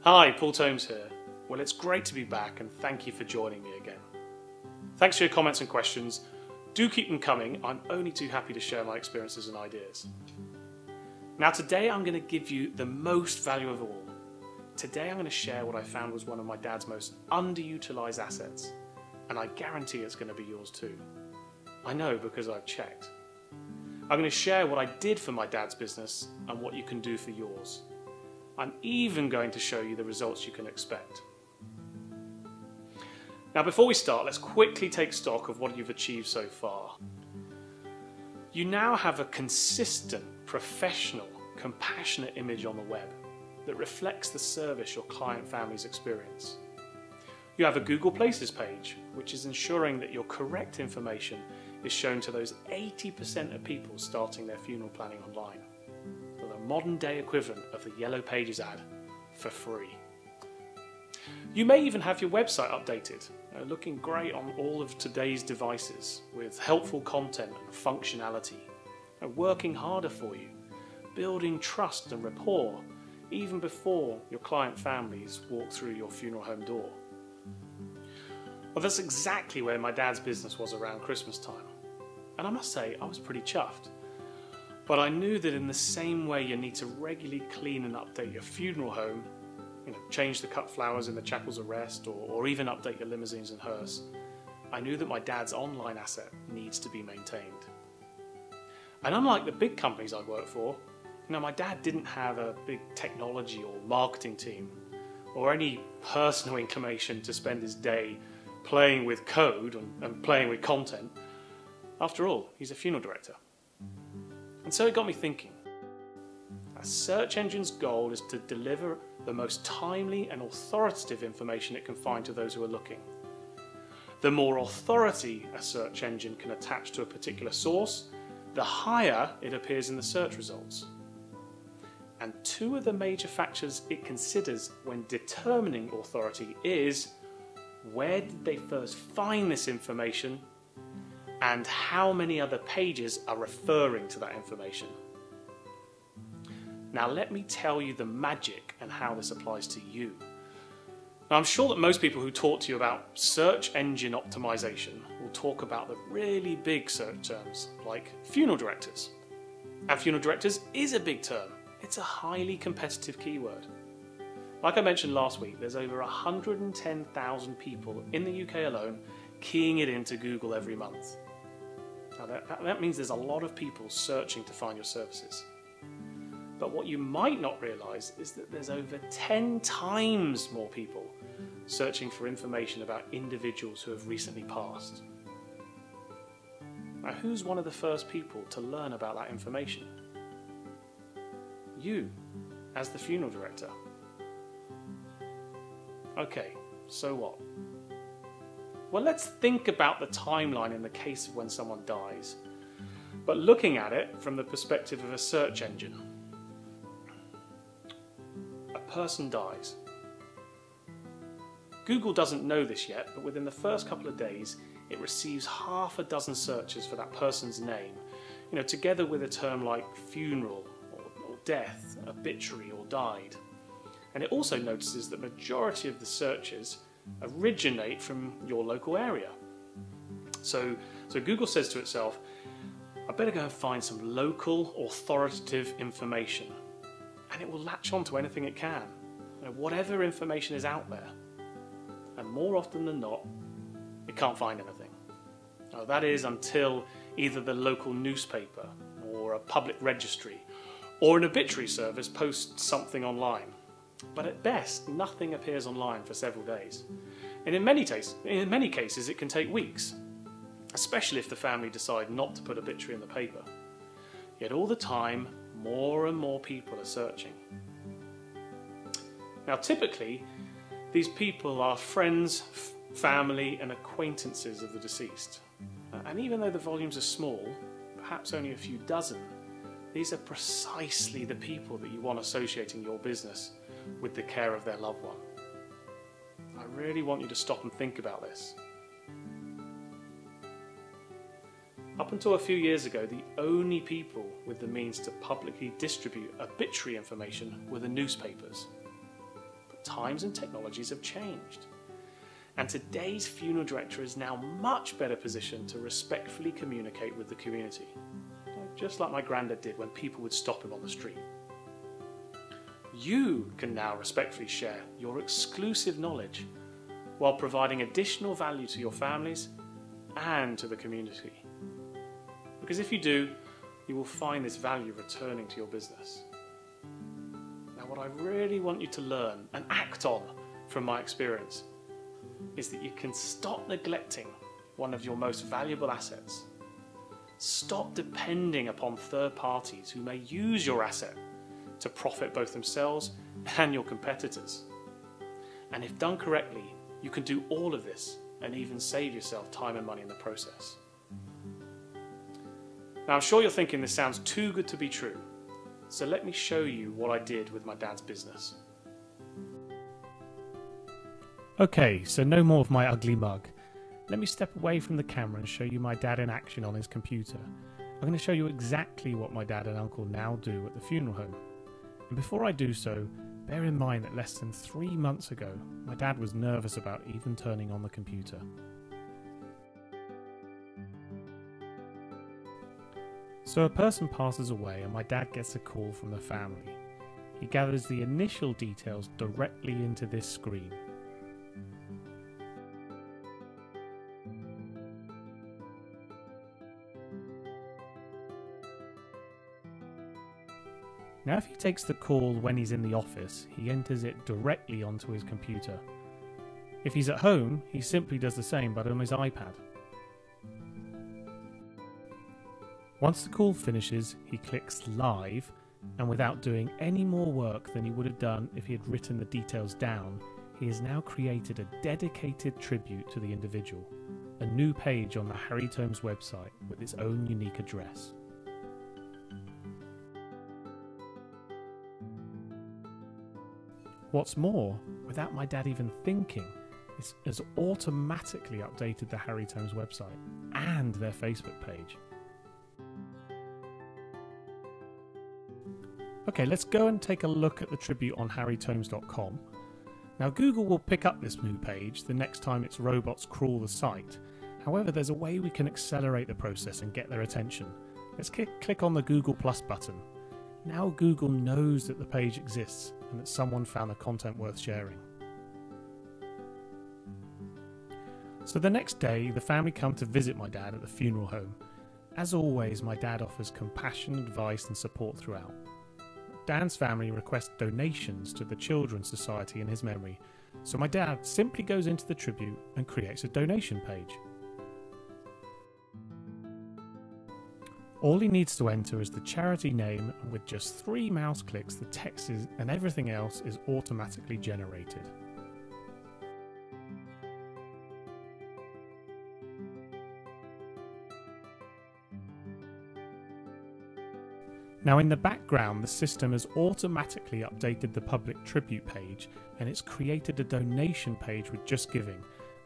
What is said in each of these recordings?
Hi, Paul Tomes here. Well, it's great to be back and thank you for joining me again. Thanks for your comments and questions. Do keep them coming. I'm only too happy to share my experiences and ideas. Now today I'm going to give you the most value of all. Today I'm going to share what I found was one of my dad's most underutilised assets, and I guarantee it's going to be yours too. I know because I've checked. I'm going to share what I did for my dad's business and what you can do for yours. I'm even going to show you the results you can expect. Now before we start, let's quickly take stock of what you've achieved so far. You now have a consistent, professional, compassionate image on the web that reflects the service your client families experience. You have a Google Places page, which is ensuring that your correct information is shown to those 80% of people starting their funeral planning online, for the modern day equivalent of the Yellow Pages ad, for free. You may even have your website updated, looking great on all of today's devices, with helpful content and functionality, working harder for you, building trust and rapport, even before your client families walk through your funeral home door. Well, that's exactly where my dad's business was around Christmas time. And I must say, I was pretty chuffed. But I knew that in the same way you need to regularly clean and update your funeral home, change the cut flowers in the chapels of rest, or even update your limousines and hearse, I knew that my dad's online asset needs to be maintained. And unlike the big companies I worked for, my dad didn't have a big technology or marketing team, or any personal inclination to spend his day playing with code and playing with content. After all, he's a funeral director. And so it got me thinking. A search engine's goal is to deliver the most timely and authoritative information it can find to those who are looking. The more authority a search engine can attach to a particular source, the higher it appears in the search results. And two of the major factors it considers when determining authority is where did they first find this information and how many other pages are referring to that information. Now let me tell you the magic and how this applies to you. Now I'm sure that most people who talk to you about search engine optimization will talk about the really big search terms like funeral directors. And funeral directors is a big term. It's a highly competitive keyword. Like I mentioned last week, there's over 110,000 people in the UK alone keying it into Google every month. Now that means there's a lot of people searching to find your services. But what you might not realise is that there's over 10 times more people searching for information about individuals who have recently passed. Now who's one of the first people to learn about that information? You, as the funeral director. Okay, so what? Well, let's think about the timeline in the case of when someone dies, but looking at it from the perspective of a search engine. A person dies. Google doesn't know this yet, but within the first couple of days, it receives half a dozen searches for that person's name, together with a term like funeral, or death, obituary, or died. And it also notices that the majority of the searches originate from your local area. So Google says to itself, I better go and find some local authoritative information. And it will latch on to anything it can, whatever information is out there. And more often than not, it can't find anything. Now, that is until either the local newspaper or a public registry or an obituary service posts something online. But at best, nothing appears online for several days. And in many cases, it can take weeks, especially if the family decide not to put obituary in the paper. Yet all the time, more and more people are searching. Now typically, these people are friends, family and acquaintances of the deceased. And even though the volumes are small, perhaps only a few dozen, these are precisely the people that you want associating your business with the care of their loved one. I really want you to stop and think about this. Up until a few years ago, the only people with the means to publicly distribute obituary information were the newspapers. But times and technologies have changed. And today's funeral director is now much better positioned to respectfully communicate with the community, just like my granddad did when people would stop him on the street. You can now respectfully share your exclusive knowledge while providing additional value to your families and to the community. Because if you do, you will find this value returning to your business. Now, what I really want you to learn and act on from my experience is that you can stop neglecting one of your most valuable assets. Stop depending upon third parties who may use your asset to profit both themselves and your competitors. And if done correctly, you can do all of this and even save yourself time and money in the process. Now, I'm sure you're thinking this sounds too good to be true, so let me show you what I did with my dad's business. Okay, so no more of my ugly mug. Let me step away from the camera and show you my dad in action on his computer. I'm going to show you exactly what my dad and uncle now do at the funeral home. And before I do so, bear in mind that less than 3 months ago, my dad was nervous about even turning on the computer. So a person passes away and my dad gets a call from the family. He gathers the initial details directly into this screen. Now if he takes the call when he's in the office, he enters it directly onto his computer. If he's at home, he simply does the same but on his iPad. Once the call finishes, he clicks live, and without doing any more work than he would have done if he had written the details down, he has now created a dedicated tribute to the individual, a new page on the Harry Tomes website with its own unique address. What's more, without my dad even thinking, it has automatically updated the Harry Tomes website and their Facebook page. Okay, let's go and take a look at the tribute on harrytomes.com. Now Google will pick up this new page the next time its robots crawl the site. However, there's a way we can accelerate the process and get their attention. Let's click on the Google Plus button. Now Google knows that the page exists and that someone found the content worth sharing. So the next day, the family come to visit my dad at the funeral home. As always, my dad offers compassion, advice and support throughout. Dan's family requests donations to the Children's Society in his memory, so my dad simply goes into the tribute and creates a donation page. All he needs to enter is the charity name, and with just 3 mouse clicks the text and everything else is automatically generated. Now in the background, the system has automatically updated the public tribute page, and it's created a donation page with Just Giving,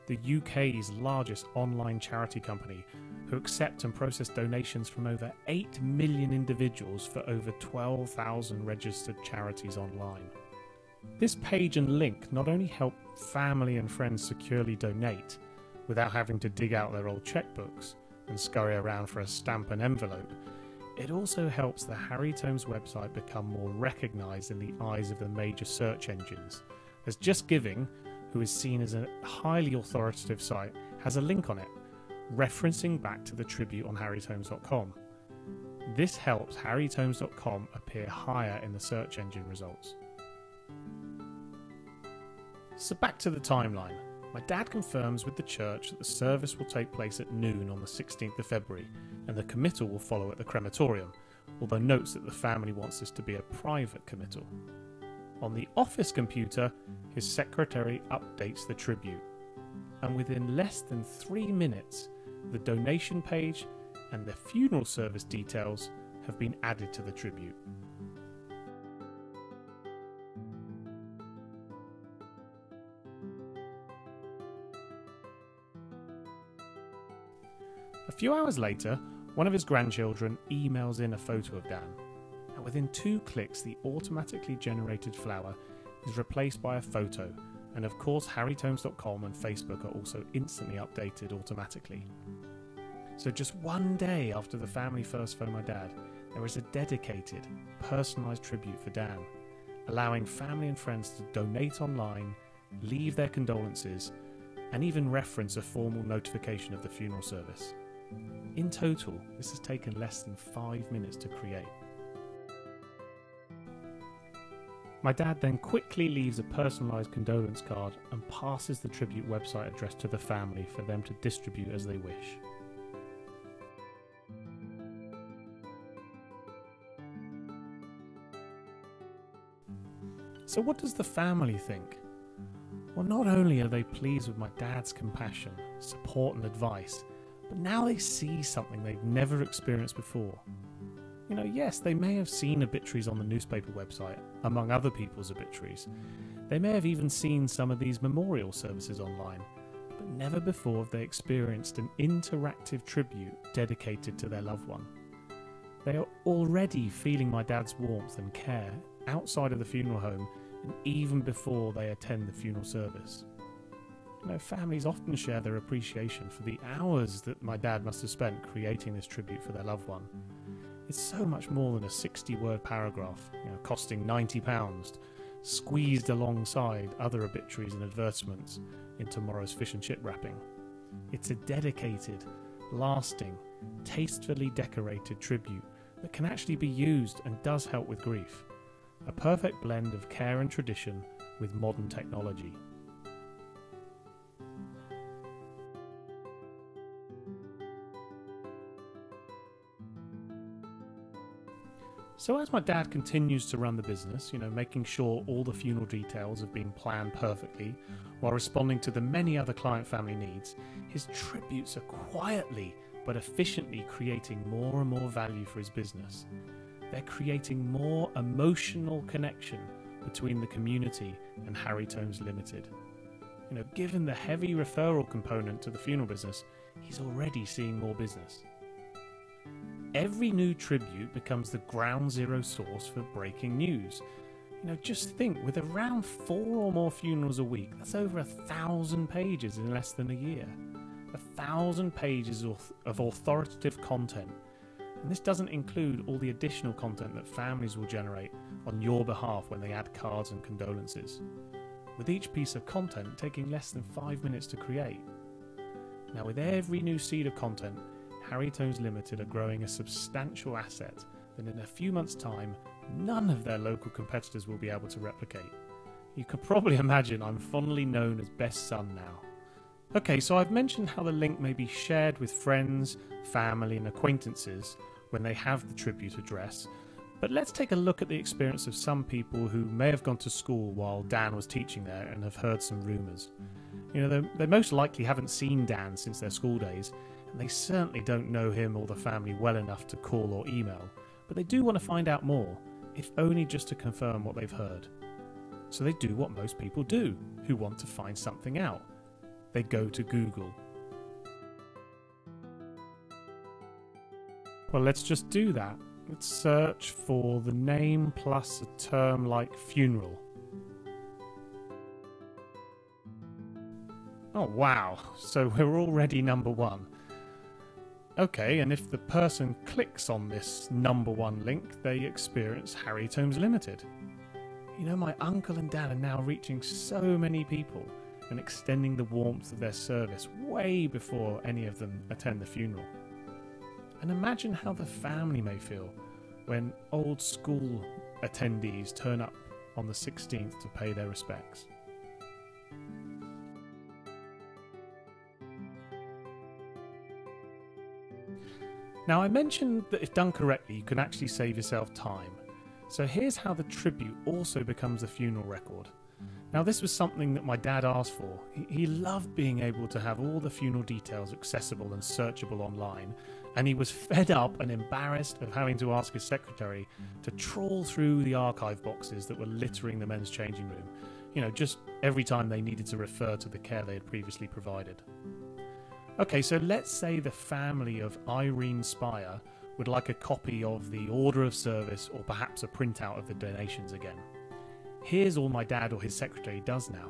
the UK's largest online charity company, who accept and process donations from over 8 million individuals for over 12,000 registered charities online. This page and link not only help family and friends securely donate without having to dig out their old checkbooks and scurry around for a stamp and envelope, it also helps the Harry Tomes website become more recognised in the eyes of the major search engines, as Just Giving, who is seen as a highly authoritative site, has a link on it, referencing back to the tribute on harrytomes.com. This helps harrytomes.com appear higher in the search engine results. So back to the timeline. My dad confirms with the church that the service will take place at noon on the 16th of February, and the committal will follow at the crematorium, although notes that the family wants this to be a private committal. On the office computer, his secretary updates the tribute, and within less than 3 minutes, the donation page and the funeral service details have been added to the tribute. A few hours later, one of his grandchildren emails in a photo of Dan, and within 2 clicks the automatically generated flower is replaced by a photo, and of course harrytomes.com and Facebook are also instantly updated automatically. So just one day after the family first phoned my dad, there is a dedicated, personalised tribute for Dan, allowing family and friends to donate online, leave their condolences, and even reference a formal notification of the funeral service. In total, this has taken less than 5 minutes to create. My dad then quickly leaves a personalised condolence card and passes the tribute website address to the family for them to distribute as they wish. So what does the family think? Well, not only are they pleased with my dad's compassion, support and advice, but now they see something they've never experienced before. You know, yes, they may have seen obituaries on the newspaper website, among other people's obituaries. They may have even seen some of these memorial services online, but never before have they experienced an interactive tribute dedicated to their loved one. They are already feeling my dad's warmth and care outside of the funeral home and even before they attend the funeral service. You know, families often share their appreciation for the hours that my dad must have spent creating this tribute for their loved one. It's so much more than a 60-word paragraph, costing £90, squeezed alongside other obituaries and advertisements in tomorrow's fish and chip wrapping. It's a dedicated, lasting, tastefully decorated tribute that can actually be used and does help with grief. A perfect blend of care and tradition with modern technology. So as my dad continues to run the business, making sure all the funeral details have been planned perfectly while responding to the many other client family needs, his tributes are quietly but efficiently creating more and more value for his business. They're creating more emotional connection between the community and Harry Tomes Limited. Given the heavy referral component to the funeral business, he's already seeing more business. Every new tribute becomes the ground zero source for breaking news. Just think, with around 4 or more funerals a week, that's over 1,000 pages in less than a year. 1,000 pages of authoritative content. And this doesn't include all the additional content that families will generate on your behalf when they add cards and condolences, with each piece of content taking less than 5 minutes to create. Now, with every new seed of content, Harry Tomes Limited are growing a substantial asset that in a few months' time, none of their local competitors will be able to replicate. You can probably imagine I'm fondly known as best son now. Okay, so I've mentioned how the link may be shared with friends, family and acquaintances when they have the tribute address, but let's take a look at the experience of some people who may have gone to school while Dan was teaching there and have heard some rumours. They most likely haven't seen Dan since their school days, and they certainly don't know him or the family well enough to call or email, but they do want to find out more, if only just to confirm what they've heard. So they do what most people do who want to find something out. They go to Google. Well, let's just do that. Let's search for the name plus a term like funeral. Oh wow, so we're already number 1. Okay, and if the person clicks on this number 1 link, they experience Harry Tomes Limited. My uncle and dad are now reaching so many people and extending the warmth of their service way before any of them attend the funeral. And imagine how the family may feel when old school attendees turn up on the 16th to pay their respects. Now, I mentioned that if done correctly, you can actually save yourself time. So here's how the tribute also becomes a funeral record. Now, this was something that my dad asked for. He loved being able to have all the funeral details accessible and searchable online, and he was fed up and embarrassed of having to ask his secretary to trawl through the archive boxes that were littering the men's changing room, just every time they needed to refer to the care they had previously provided. Okay, so let's say the family of Irene Spire would like a copy of the order of service or perhaps a printout of the donations again. Here's all my dad or his secretary does now.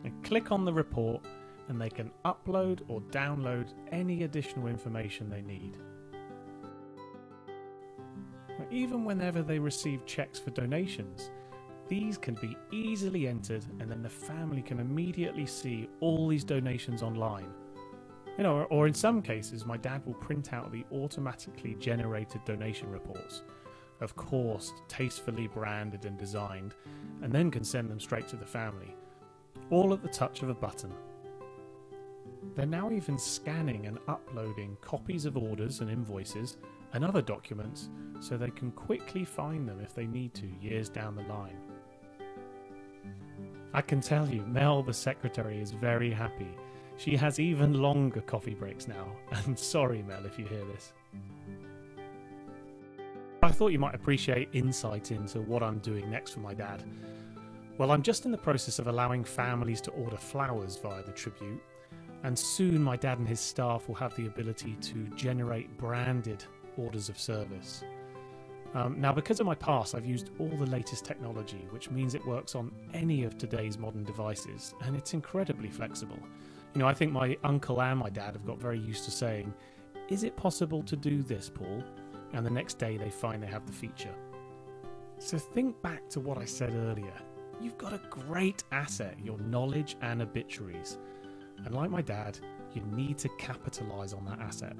And click on the report and they can upload or download any additional information they need. Even whenever they receive checks for donations, these can be easily entered and then the family can immediately see all these donations online. Or in some cases, my dad will print out the automatically generated donation reports, of course tastefully branded and designed, and then can send them straight to the family, all at the touch of a button. They're now even scanning and uploading copies of orders and invoices and other documents so they can quickly find them if they need to years down the line. I can tell you, Mel, the secretary, is very happy. She has even longer coffee breaks now, and sorry Mel if you hear this. I thought you might appreciate insight into what I'm doing next for my dad. Well, I'm just in the process of allowing families to order flowers via the Tribute, and soon my dad and his staff will have the ability to generate branded orders of service. Now, because of my past, I've used all the latest technology, which means it works on any of today's modern devices, and it's incredibly flexible. I think my uncle and my dad have got very used to saying, "Is it possible to do this, Paul?" And the next day they find they have the feature. So think back to what I said earlier. You've got a great asset, your knowledge and obituaries. And like my dad, you need to capitalise on that asset.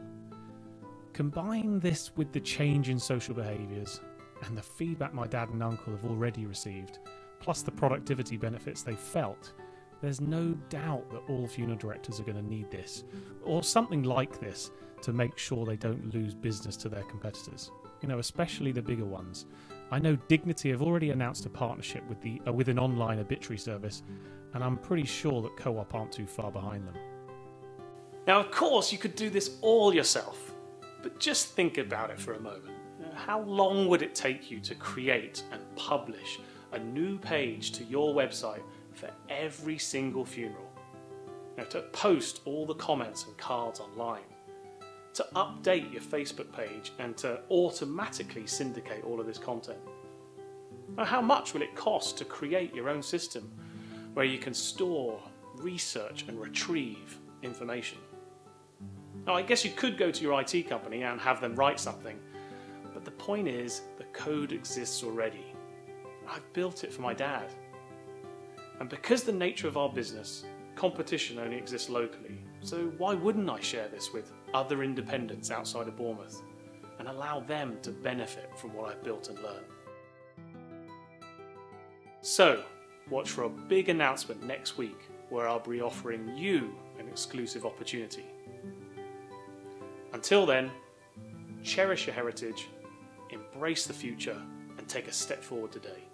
Combine this with the change in social behaviours and the feedback my dad and uncle have already received, plus the productivity benefits they've felt, there's no doubt that all funeral directors are going to need this, or something like this, to make sure they don't lose business to their competitors, especially the bigger ones. I know Dignity have already announced a partnership with an online obituary service, and I'm pretty sure that Co-op aren't too far behind them. Now, of course, you could do this all yourself. But just think about it for a moment. How long would it take you to create and publish a new page to your website for every single funeral? To post all the comments and cards online, to update your Facebook page and to automatically syndicate all of this content? Now, how much will it cost to create your own system where you can store, research and retrieve information? Now, I guess you could go to your IT company and have them write something, but the point is the code exists already. I've built it for my dad. And because the nature of our business, competition only exists locally, so why wouldn't I share this with other independents outside of Bournemouth and allow them to benefit from what I've built and learned? So, watch for a big announcement next week where I'll be offering you an exclusive opportunity. Until then, cherish your heritage, embrace the future, and take a step forward today.